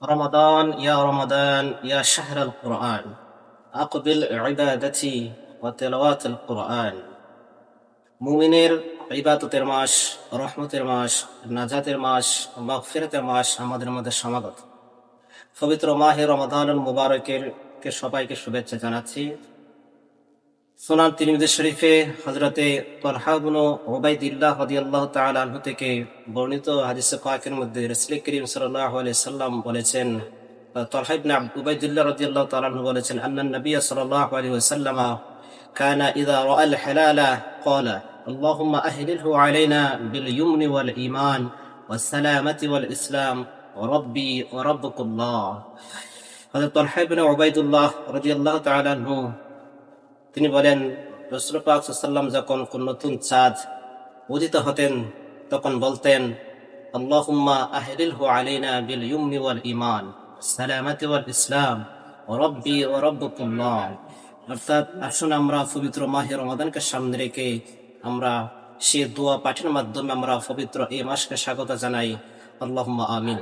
رمضان يا رمضان يا شهر القرآن أقبل عبادتي وتلاوات القرآن মুমিনের ইবাদতের মাস, রহমতের মাস, নাজাতের মাস, মাগফিরাতের মাস আমাদের মধ্যে সমাগত। পবিত্র মাহে রমাদানুল মুবারকের কে সবাইকে শুভেচ্ছা জানাচ্ছি। সুনান তিরমিজি শরীফে হযরতে তালহা ইবনে উবাইদিল্লাহ রাদিয়াল্লাহু তাআলা আনহু থেকে বর্ণিত হাদিসে পাকের মধ্যে রাসূল করিম সাল্লাল্লাহু আলাইহি সাল্লাম বলেছেন, তালহা ইবনে উবাইদিল্লাহ রাদিয়াল্লাহু তাআলা আনহু বলেছেন, আন্নান নবী সাল্লাল্লাহু আলাইহি ওয়াসাল্লাম কানা ইযা রাআল হালালা ক্বালা আল্লাহুম্মা আহলিলহু আলাইনা বিল ইয়ুমনি ওয়াল ঈমান ওয়াস সালামাতি ওয়াল ইসলাম ওয়া রাব্বি ওয়া রাব্বুকুল্লাহ। হযরত তালহা ইবনে উবাইদুল্লাহ রাদিয়াল্লাহু তাআলা আনহু তিনি বলেন, রাসূল পাক সাল্লাল্লাহু আলাইহি ওয়াসাল্লাম যখন কোন নতুন চাঁদ উদিত হতেন তখন বলতেন, আল্লাহুম্মা আহলিলহু আলাইনা বিল ইয়ুমনি ওয়াল ঈমান সালামাতি ওয়াল ইসলাম ওয়া রাব্বি ওয়া রাব্বুকুল্লাহ। অর্থাৎ আসুন আমরা পবিত্র মাহে রমাদানকে সামনে রেখে আমরা সে দোয়া পাঠের মাধ্যমে আমরা পবিত্র এই মাসকে স্বাগত জানাই। আল্লাহুম্মা আমিন।